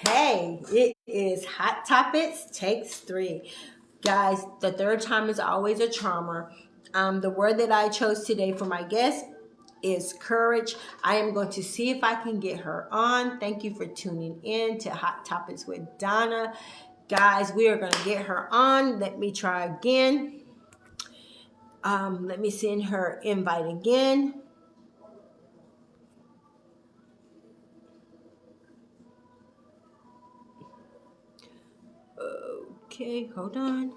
Hey, it is Hot Topics Takes 3. Guys, the third time is always a charmer. The word that I chose today for my guest is courage. I am going to see if I can get her on. Thank you for tuning in to Hot Topics with Donna. Guys, we are going to get her on. Let me try again. Let me send her invite again. Okay, hold on.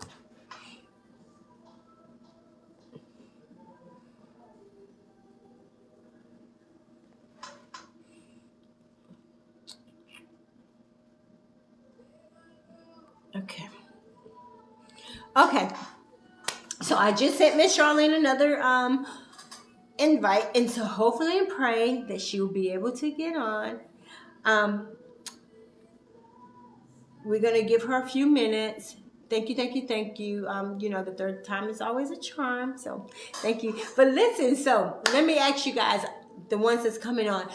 Okay. Okay. So I just sent Miss Charlene another invite, and so hopefully and pray that she will be able to get on. Um, we're gonna give her a few minutes. Thank you, thank you, thank you. The third time is always a charm, so thank you. But listen, so let me ask you guys, the ones that's coming on,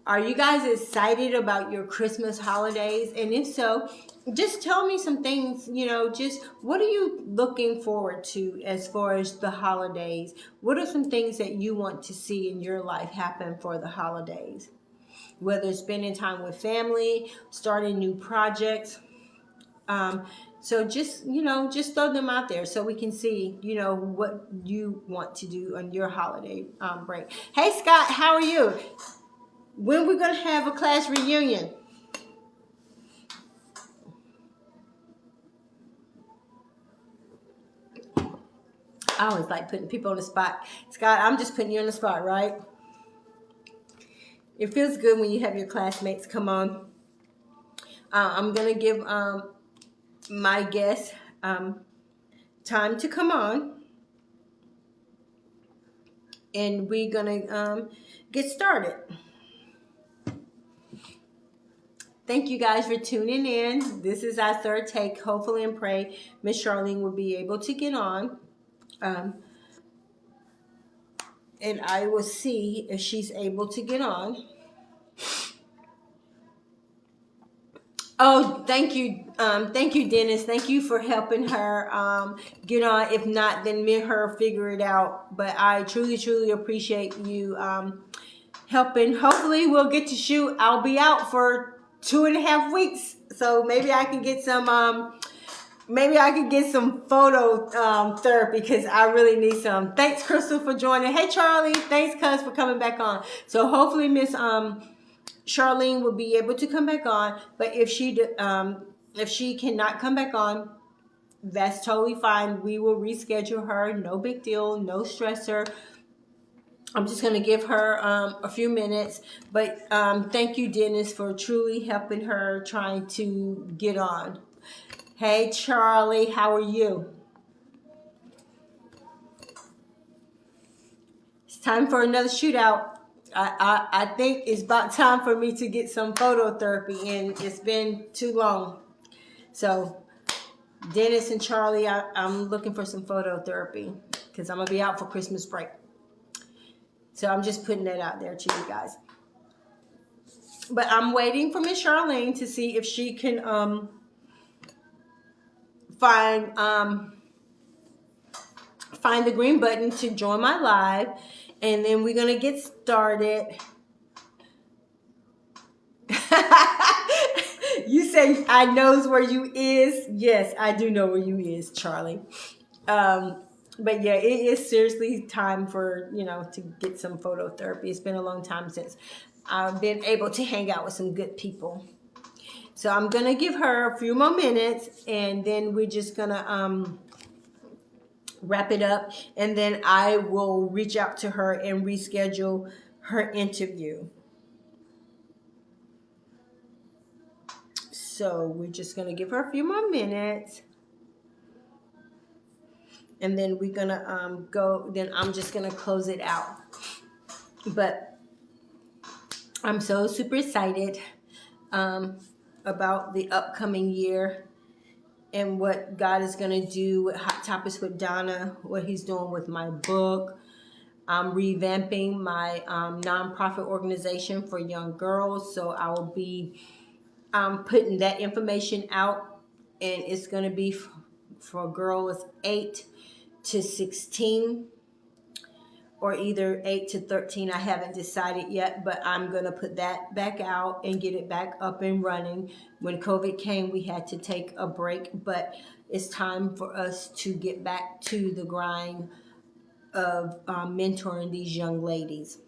are you guys excited about your Christmas holidays? And if so, just tell me some things, just what are you looking forward to as far as the holidays? What are some things that you want to see in your life happen for the holidays? Whether it's spending time with family, starting new projects. Um, so just throw them out there so we can see, what you want to do on your holiday break. Hey, Scott, how are you? When we're going to have a class reunion? I always like putting people on the spot. Scott, I'm just putting you on the spot, right? It feels good when you have your classmates come on. I'm going to give my guest time to come on. And we're going to get started. Thank you guys for tuning in. This is our third take. Hopefully and pray Miss Charlene will be able to get on. And I will see if she's able to get on. Oh, thank you. Thank you, Dennis. Thank you for helping her get on. If not, then me and her figure it out. But I truly, truly appreciate you helping. Hopefully we'll get to shoot. I'll be out for 2.5 weeks. So maybe I can get some photo therapy because I really need some. Thanks, Crystal, for joining. Hey, Charlie. Thanks, Cuz, for coming back on. So hopefully Miss Charlene will be able to come back on. But if she cannot come back on, that's totally fine. We will reschedule her. No big deal. No stressor. I'm just going to give her a few minutes. But thank you, Dennis, for truly helping her trying to get on. Hey, Charlie, how are you? It's time for another shootout. I think it's about time for me to get some photo therapy in. It's been too long. So, Dennis and Charlie, I'm looking for some photo therapy because I'm going to be out for Christmas break. So, I'm just putting that out there to you guys. But I'm waiting for Miss Charlene to see if she can find the green button to join my live, and then we're gonna get started. You say I knows where you is. Yes, I do know where you is, Charlie. But yeah, it is seriously time for to get some photo therapy. It's been a long time since I've been able to hang out with some good people. So I'm gonna give her a few more minutes, and then we're just gonna wrap it up, and then I will reach out to her and reschedule her interview. So we're just going to give her a few more minutes, and then we're going to go, then I'm just going to close it out. But I'm so super excited about the upcoming year and what God is going to do with Hot Topics with Donna, what he's doing with my book. I'm revamping my nonprofit organization for young girls, so I will be I'm putting that information out, and it's going to be for girls 8 to 16, or either 8 to 13. I haven't decided yet, but I'm going to put that back out and get it back up and running. When COVID came, we had to take a break, but it's time for us to get back to the grind of mentoring these young ladies.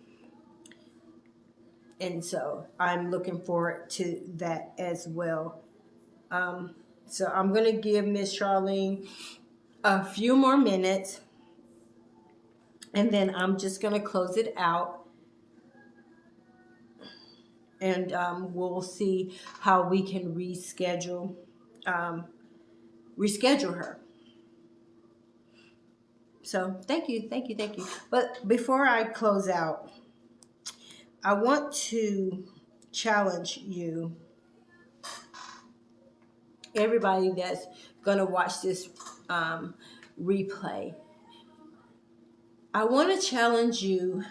And so I'm looking forward to that as well. So I'm going to give Miss Charlene a few more minutes, and then I'm just going to close it out, and we'll see how we can reschedule her. So thank you, thank you, thank you. But before I close out, I want to challenge you, everybody that's gonna watch this replay. I want to challenge you.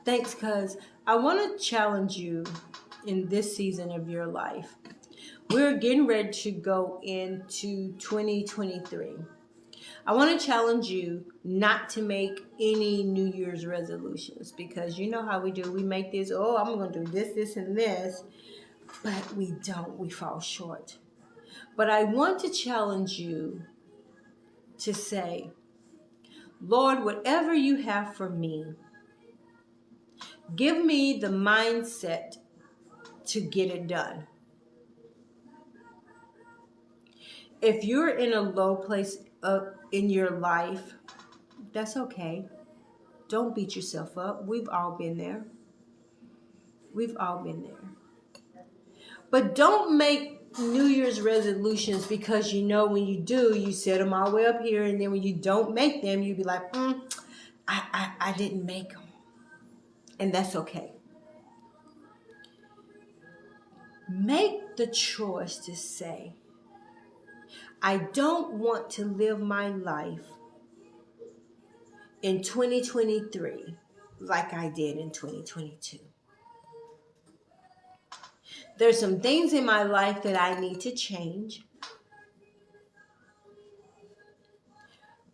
Thanks, cuz I want to challenge you in this season of your life. We're getting ready to go into 2023. I want to challenge you not to make any New Year's resolutions, because you know how we do. We make this, oh, I'm going to do this, this, and this, but we don't. We fall short. But I want to challenge you to say, Lord, whatever you have for me, give me the mindset to get it done. If you're in a low place in your life, that's okay. Don't beat yourself up. We've all been there. We've all been there. But don't make New Year's resolutions, because you know when you do, you set them all the way up here, and then when you don't make them, you be like, I didn't make them. And that's okay. Make the choice to say, I don't want to live my life in 2023 like I did in 2022. There's some things in my life that I need to change.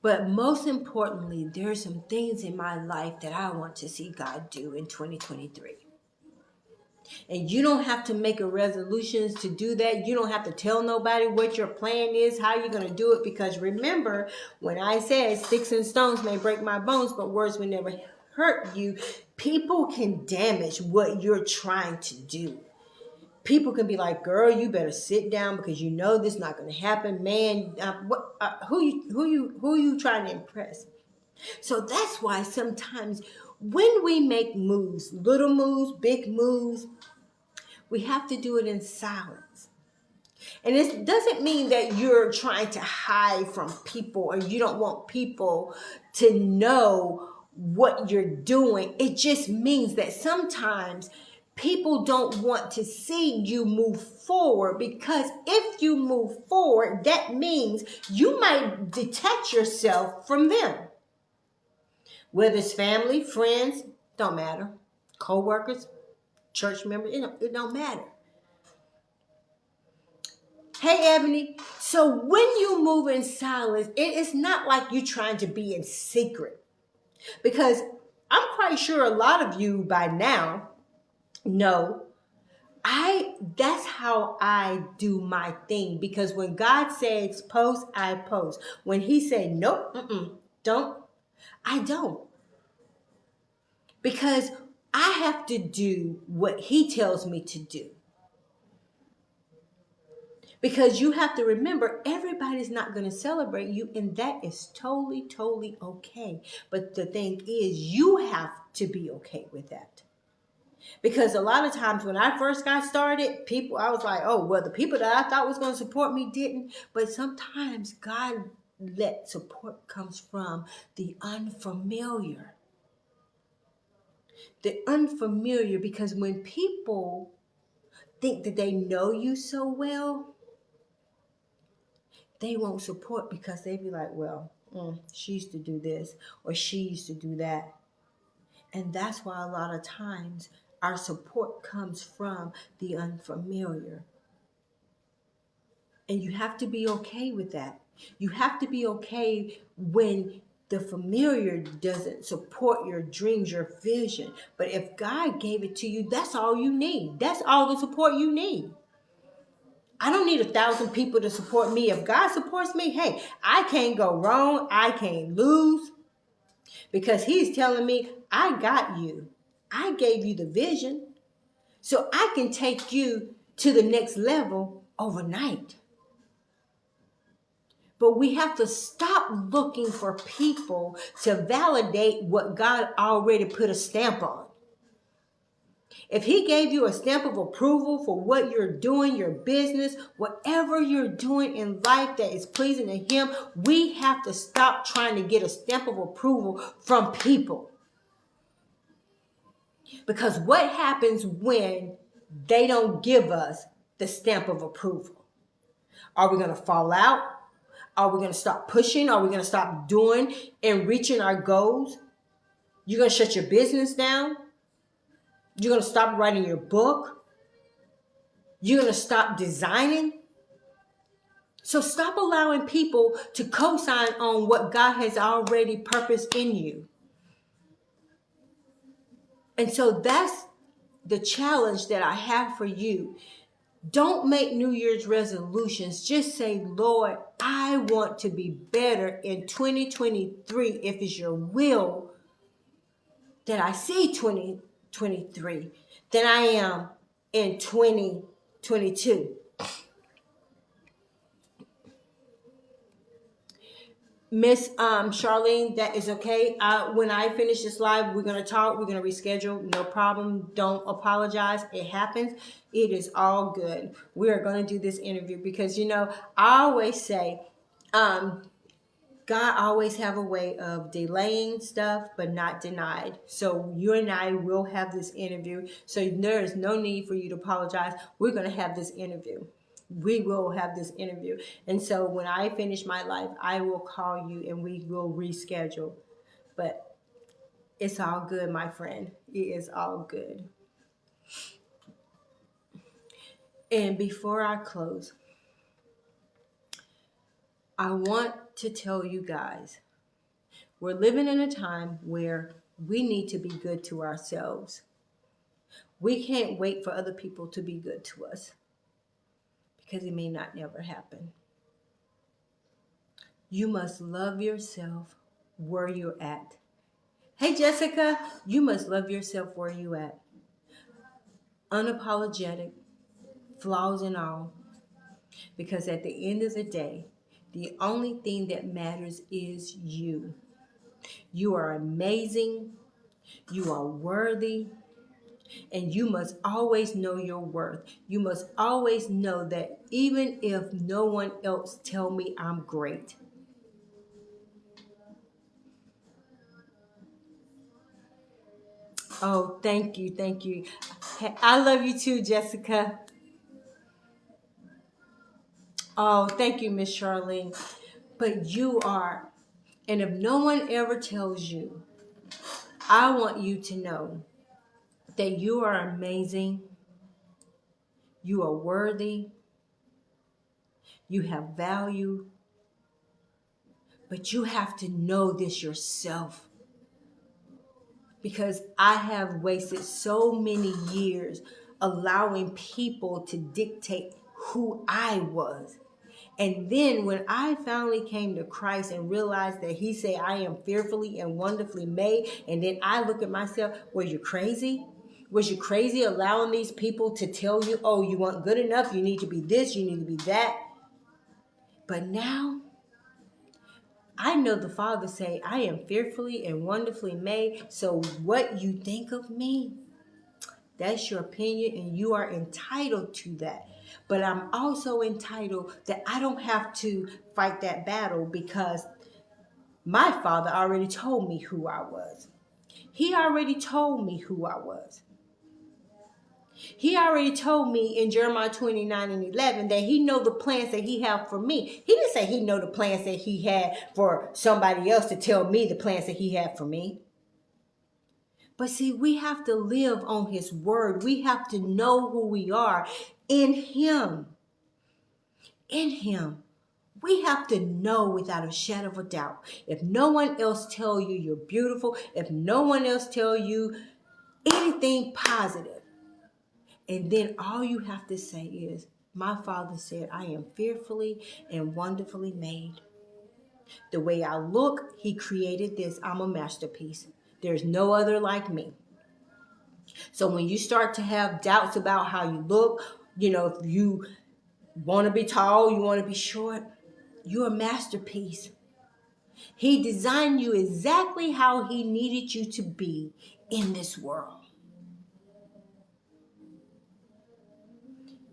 But most importantly, there's some things in my life that I want to see God do in 2023. And you don't have to make a resolutions to do that. You don't have to tell nobody what your plan is, how you're going to do it. Because remember, when I said sticks and stones may break my bones, but words will never hurt you, people can damage what you're trying to do. People can be like, girl, you better sit down, because you know this is not going to happen. Man, who you trying to impress? So that's why sometimes when we make moves, little moves, big moves, we have to do it in silence. And it doesn't mean that you're trying to hide from people, or you don't want people to know what you're doing. It just means that sometimes people don't want to see you move forward, because if you move forward, that means you might detach yourself from them. Whether it's family, friends, don't matter. Co-workers, church members, it don't matter. Hey, Ebony. So when you move in silence, it is not like you're trying to be in secret. Because I'm quite sure a lot of you by now know that's how I do my thing. Because when God says post, I post. When he said nope, don't, I don't. Because I have to do what he tells me to do. Because you have to remember, everybody's not going to celebrate you, and that is totally, totally okay. But the thing is, you have to be okay with that. Because a lot of times when I first got started, I was like, oh, well, the people that I thought was going to support me didn't. But sometimes God let support comes from the unfamiliar. The unfamiliar, because when people think that they know you so well, they won't support, because they be like, well, she used to do this, or she used to do that. And that's why a lot of times our support comes from the unfamiliar. And you have to be okay with that. You have to be okay when the familiar doesn't support your dreams, your vision. But if God gave it to you, that's all you need. That's all the support you need. I don't need 1,000 people to support me. If God supports me, hey, I can't go wrong. I can't lose because He's telling me, I got you. I gave you the vision. So I can take you to the next level overnight. But we have to stop looking for people to validate what God already put a stamp on. If He gave you a stamp of approval for what you're doing, your business, whatever you're doing in life that is pleasing to Him, we have to stop trying to get a stamp of approval from people. Because what happens when they don't give us the stamp of approval? Are we going to fall out? Are we going to stop pushing? Are we going to stop doing and reaching our goals? You're going to shut your business down? You're going to stop writing your book? You're going to stop designing? So stop allowing people to co-sign on what God has already purposed in you. And so that's the challenge that I have for you. Don't make New Year's resolutions. Just say, Lord, I want to be better in 2023 if it's your will that I see 2023 than I am in 2022. Miss Charlene, that is okay. When I finish this live, we're going to talk. We're going to reschedule. No problem. Don't apologize. It happens. It is all good. We are going to do this interview because, I always say, God always have a way of delaying stuff, but not denied. So you and I will have this interview. So there is no need for you to apologize. We're going to have this interview. We will have this interview. And so when I finish my life, I will call you and we will reschedule. But it's all good, my friend. It is all good. And before I close, I want to tell you guys, we're living in a time where we need to be good to ourselves. We can't wait for other people to be good to us because it may not never happen. You must love yourself where you're at. Hey, Jessica, you must love yourself where you're at. Unapologetic, flaws and all. Because at the end of the day, the only thing that matters is you. You are amazing. You are worthy. And you must always know your worth. You must always know that even if no one else tell me I'm great. Oh, thank you. Thank you. I love you too, Jessica. Oh, thank you, Miss Charlene. But you are. And if no one ever tells you, I want you to know that you are amazing. You are worthy. You have value. But you have to know this yourself. Because I have wasted so many years allowing people to dictate who I was. And then when I finally came to Christ and realized that He said I am fearfully and wonderfully made, and then I look at myself, were you crazy? Was you crazy allowing these people to tell you, oh, you weren't good enough, you need to be this, you need to be that? But now, I know the Father say, I am fearfully and wonderfully made, so what you think of me, that's your opinion, and you are entitled to that. But I'm also entitled that I don't have to fight that battle because my Father already told me who I was. He already told me who I was. He already told me in Jeremiah 29:11 that He know the plans that He have for me. He didn't say He know the plans that He had for somebody else to tell me the plans that He had for me. But see, we have to live on His word. We have to know who we are in Him. in him. We have to know without a shadow of a doubt. If no one else tell you you're beautiful, if no one else tell you anything positive, and then all you have to say is, my Father said, I am fearfully and wonderfully made. The way I look, he created this. I'm a masterpiece. There's no other like me. So when you start to have doubts about how you look, if you want to be tall, you want to be short, you're a masterpiece. He designed you exactly how he needed you to be in this world.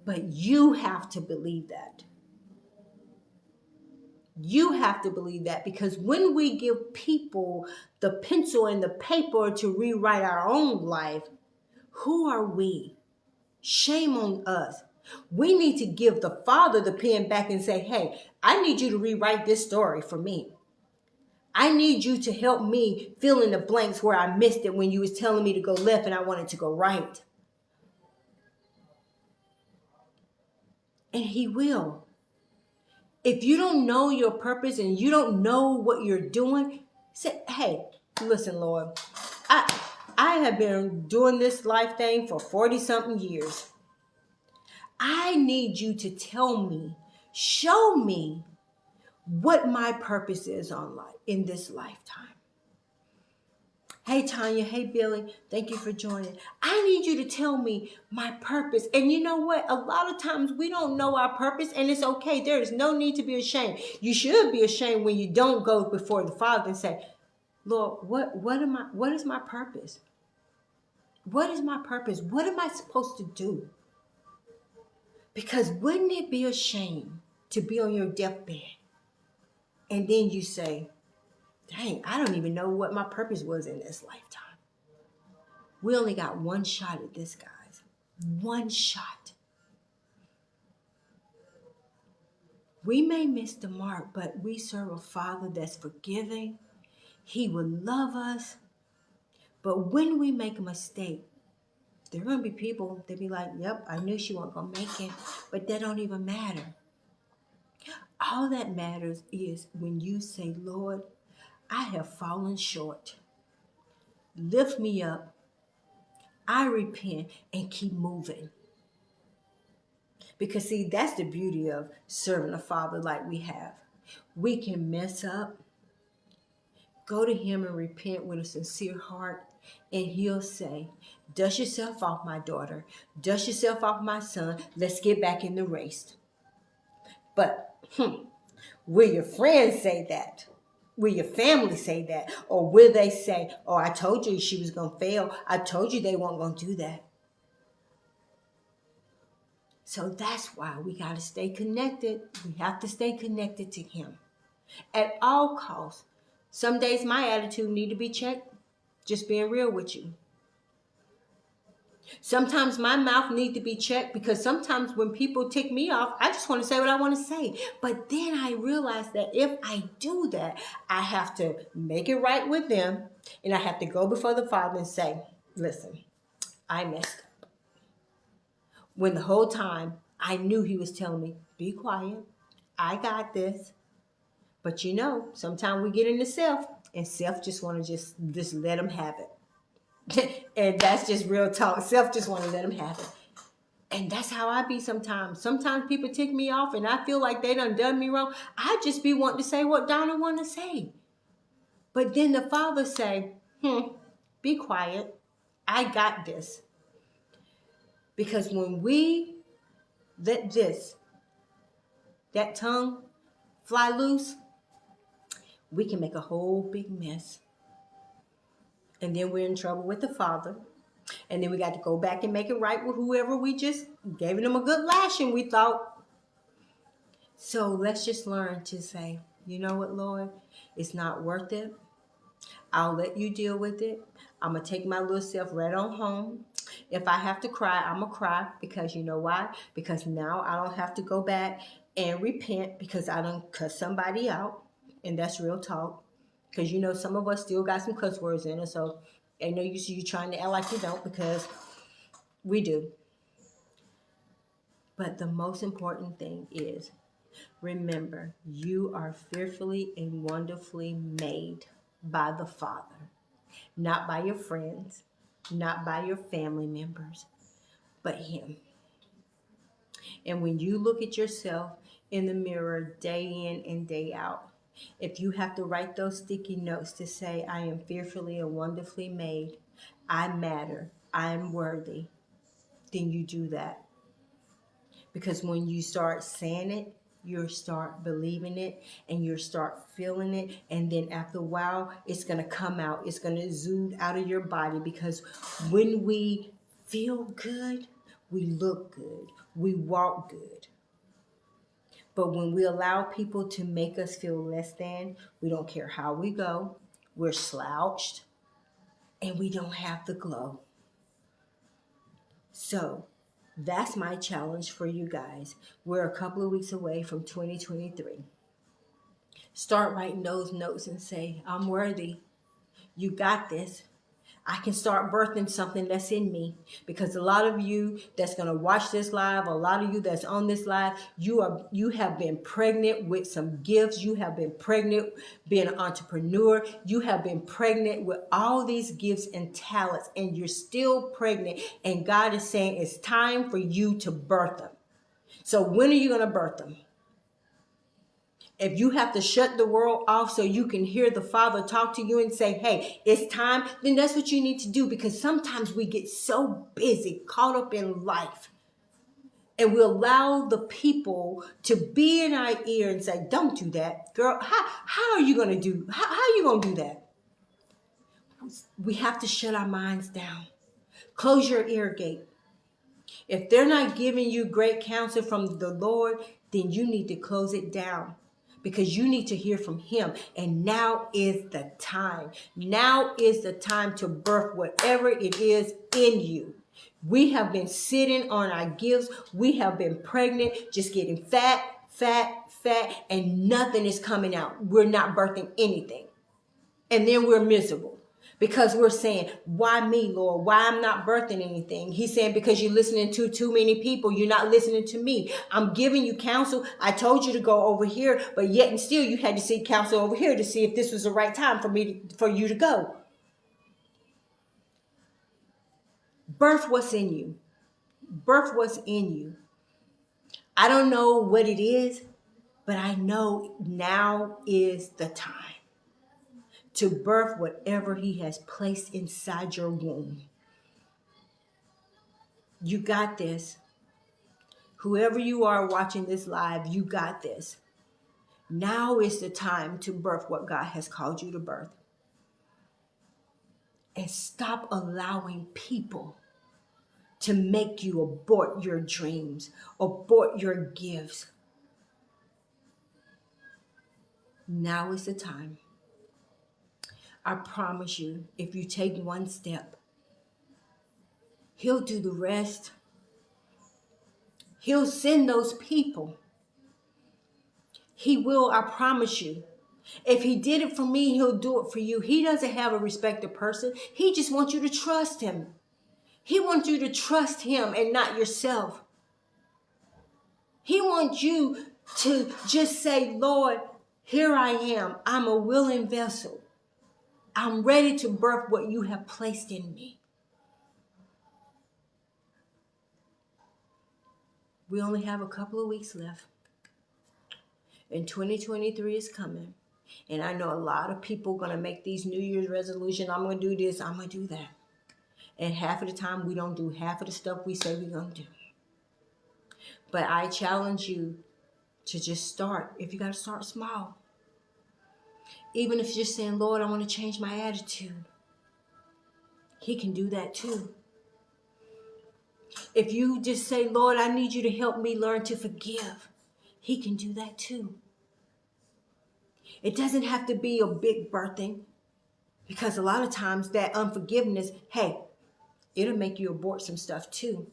But you have to believe that. You have to believe that, because when we give people the pencil and the paper to rewrite our own life, who are we? Shame on us. We need to give the Father the pen back and say, hey, I need you to rewrite this story for me. I need you to help me fill in the blanks where I missed it when you was telling me to go left and I wanted to go right. And he will. If you don't know your purpose and you don't know what you're doing, say, hey, listen, Lord, I have been doing this life thing for 40 something years. I need you to tell me, show me what my purpose is in this lifetime. Hey, Tanya. Hey, Billy. Thank you for joining. I need you to tell me my purpose. And you know what? A lot of times we don't know our purpose, and it's okay. There is no need to be ashamed. You should be ashamed when you don't go before the Father and say, Lord, what is my purpose? What is my purpose? What am I supposed to do? Because wouldn't it be a shame to be on your deathbed and then you say, dang, I don't even know what my purpose was in this lifetime. We only got one shot at this, guys. One shot. We may miss the mark, but we serve a Father that's forgiving. He will love us. But when we make a mistake, there are going to be people that be like, yep, I knew she wasn't going to make it. But that don't even matter. All that matters is when you say, Lord, I have fallen short. Lift me up. I repent and keep moving. Because see, that's the beauty of serving a Father like we have. We can mess up, go to him and repent with a sincere heart, and he'll say, dust yourself off, my daughter. Dust yourself off, my son. Let's get back in the race. But will your friends say that? Will your family say that? Or will they say, oh, I told you she was going to fail. I told you they weren't going to do that. So that's why we got to stay connected. We have to stay connected to him at all costs. Some days my attitude need to be checked. Just being real with you. Sometimes my mouth needs to be checked, because sometimes when people tick me off, I just want to say what I want to say. But then I realize that if I do that, I have to make it right with them, and I have to go before the Father and say, listen, I messed up. When the whole time I knew he was telling me, be quiet, I got this. But sometimes we get into self, and self just want to just let them have it. And that's just real talk. Self just want to let them have it. And that's how I be sometimes. Sometimes people tick me off and I feel like they done me wrong. I just be wanting to say what Donna want to say. But then the Father say, be quiet. I got this. Because when we let that tongue fly loose, we can make a whole big mess. And then we're in trouble with the Father. And then we got to go back and make it right with whoever we just gave them a good lashing, we thought. So let's just learn to say, you know what, Lord? It's not worth it. I'll let you deal with it. I'm going to take my little self right on home. If I have to cry, I'm going to cry, because you know why? Because now I don't have to go back and repent because I done cuss somebody out. And that's real talk. Because some of us still got some cuss words in us. So I know you trying to act like you don't, because we do. But the most important thing is Remember, you are fearfully and wonderfully made by the Father, not by your friends, not by your family members, but Him. And when you look at yourself in the mirror day in and day out, if you have to write those sticky notes to say, I am fearfully and wonderfully made, I matter, I am worthy, then you do that. Because when you start saying it, you start believing it and you start feeling it. And then after a while, it's going to come out. It's going to exude out of your body, because when we feel good, we look good, we walk good. But when we allow people to make us feel less than, we don't care how we go, we're slouched, and we don't have the glow. So that's my challenge for you guys. We're a couple of weeks away from 2023. Start writing those notes and say, I'm worthy. You got this. I can start birthing something that's in me, because a lot of you that's going to watch this live, a lot of you that's on this live, you have been pregnant with some gifts. You have been pregnant being an entrepreneur. You have been pregnant with all these gifts and talents, and you're still pregnant. And God is saying it's time for you to birth them. So when are you going to birth them? If you have to shut the world off so you can hear the Father talk to you and say, hey, it's time, then that's what you need to do. Because sometimes we get so busy, caught up in life, and we allow the people to be in our ear and say, don't do that. Girl, how are you going to do, how are you going to do that? We have to shut our minds down. Close your ear gate. If they're not giving you great counsel from the Lord, then you need to close it down, because you need to hear from Him. And now is the time. Now is the time to birth whatever it is in you. We have been sitting on our gifts. We have been pregnant, just getting fat, and nothing is coming out. We're not birthing anything. And then we're miserable, because we're saying, why me, Lord? Why I'm not birthing anything? He's saying, because you're listening to too many people. You're not listening to me. I'm giving you counsel. I told you to go over here, but yet and still you had to seek counsel over here to see if this was the right time for you to go. Birth what's in you. Birth what's in you. I don't know what it is, but I know now is the time to birth whatever He has placed inside your womb. You got this. Whoever you are watching this live, you got this. Now is the time to birth what God has called you to birth. And stop allowing people to make you abort your dreams, abort your gifts. Now is the time. I promise you, if you take one step, He'll do the rest. He'll send those people. He will, I promise you. If He did it for me, He'll do it for you. He doesn't have a respected person. He just wants you to trust Him. He wants you to trust Him and not yourself. He wants you to just say, Lord, here I am. I'm a willing vessel. I'm ready to birth what you have placed in me. We only have a couple of weeks left. And 2023 is coming. And I know a lot of people are going to make these New Year's resolutions. I'm going to do this. I'm going to do that. And half of the time, we don't do half of the stuff we say we're going to do. But I challenge you to just start. If you got to start small. Even if you're just saying, Lord, I want to change my attitude. He can do that too. If you just say, Lord, I need you to help me learn to forgive. He can do that too. It doesn't have to be a big birthing, because a lot of times that unforgiveness, hey, it'll make you abort some stuff too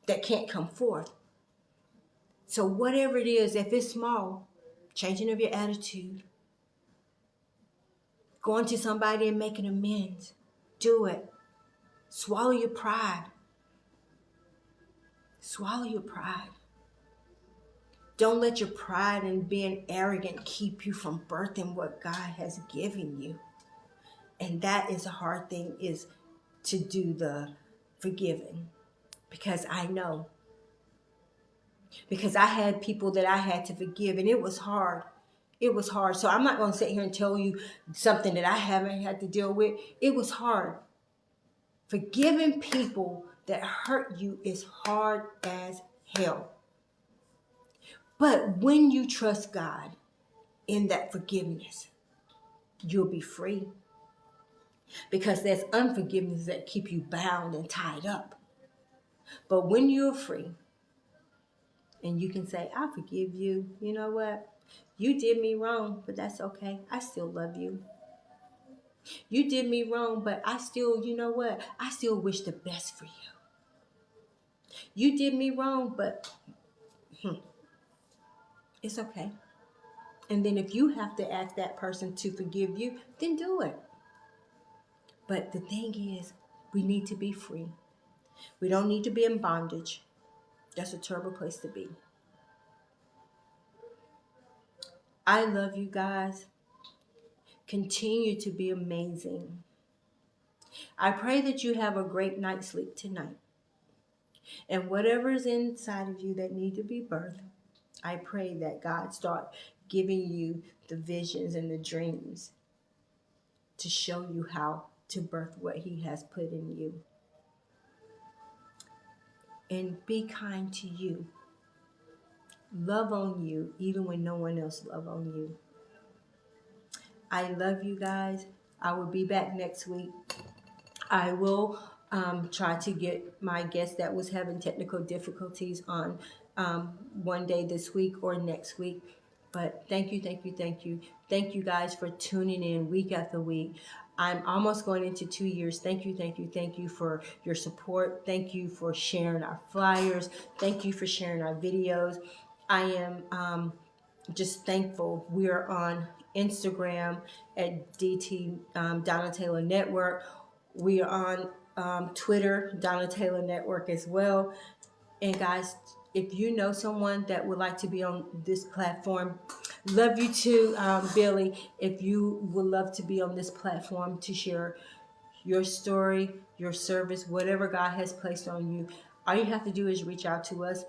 that can't come forth. So whatever it is, if it's small, changing of your attitude, going to somebody and making amends, do it. Swallow your pride. Swallow your pride. Don't let your pride and being arrogant keep you from birthing what God has given you. And that is a hard thing, is to do the forgiving. Because I know. Because I had people that I had to forgive, and it was hard. It was hard. So I'm not going to sit here and tell you something that I haven't had to deal with. It was hard. Forgiving people that hurt you is hard as hell. But when you trust God in that forgiveness, you'll be free. Because there's unforgiveness that keep you bound and tied up. But when you're free, and you can say, I forgive you. You know what? You did me wrong, but that's okay. I still love you. You did me wrong, but I still, you know what? I still wish the best for you. You did me wrong, but it's okay. And then if you have to ask that person to forgive you, then do it. But the thing is, we need to be free. We don't need to be in bondage. That's a terrible place to be. I love you guys. Continue to be amazing. I pray that you have a great night's sleep tonight. And whatever is inside of you that need to be birthed, I pray that God start giving you the visions and the dreams to show you how to birth what he has put in you. And be kind to you. Love on you even when no one else loves on you. I love you guys. I will be back next week. I will try to get my guest that was having technical difficulties on one day this week or next week. But thank you, thank you, thank you. Thank you guys for tuning in week after week. I'm almost going into 2 years. Thank you, thank you, thank you for your support. Thank you for sharing our flyers. Thank you for sharing our videos. I am just thankful. We are on Instagram at DT Donna Taylor Network. We are on Twitter, Donna Taylor Network as well. And guys, if you know someone that would like to be on this platform, love you too, Billy. If you would love to be on this platform to share your story, your service, whatever God has placed on you, all you have to do is reach out to us.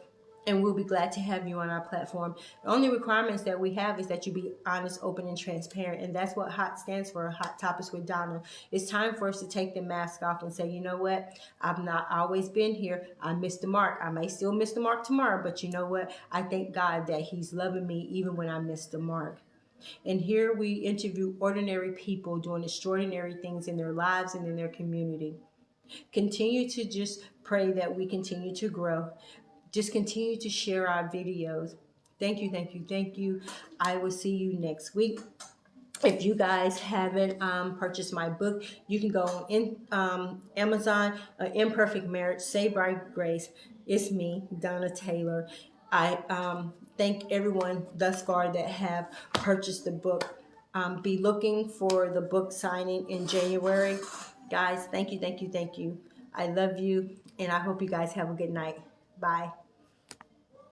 And we'll be glad to have you on our platform. The only requirements that we have is that you be honest, open, and transparent. And that's what HOT stands for, Hot Topics with Donna. It's time for us to take the mask off and say, you know what? I've not always been here. I missed the mark. I may still miss the mark tomorrow, but you know what? I thank God that he's loving me even when I miss the mark. And here we interview ordinary people doing extraordinary things in their lives and in their community. Continue to just pray that we continue to grow. Just continue to share our videos. Thank you, thank you, thank you. I will see you next week. If you guys haven't purchased my book, you can go on Amazon, Imperfect Marriage, Saved by Grace. It's me, Donna Taylor. I thank everyone thus far that have purchased the book. Be looking for the book signing in January. Guys, thank you, thank you, thank you. I love you, and I hope you guys have a good night. Bye.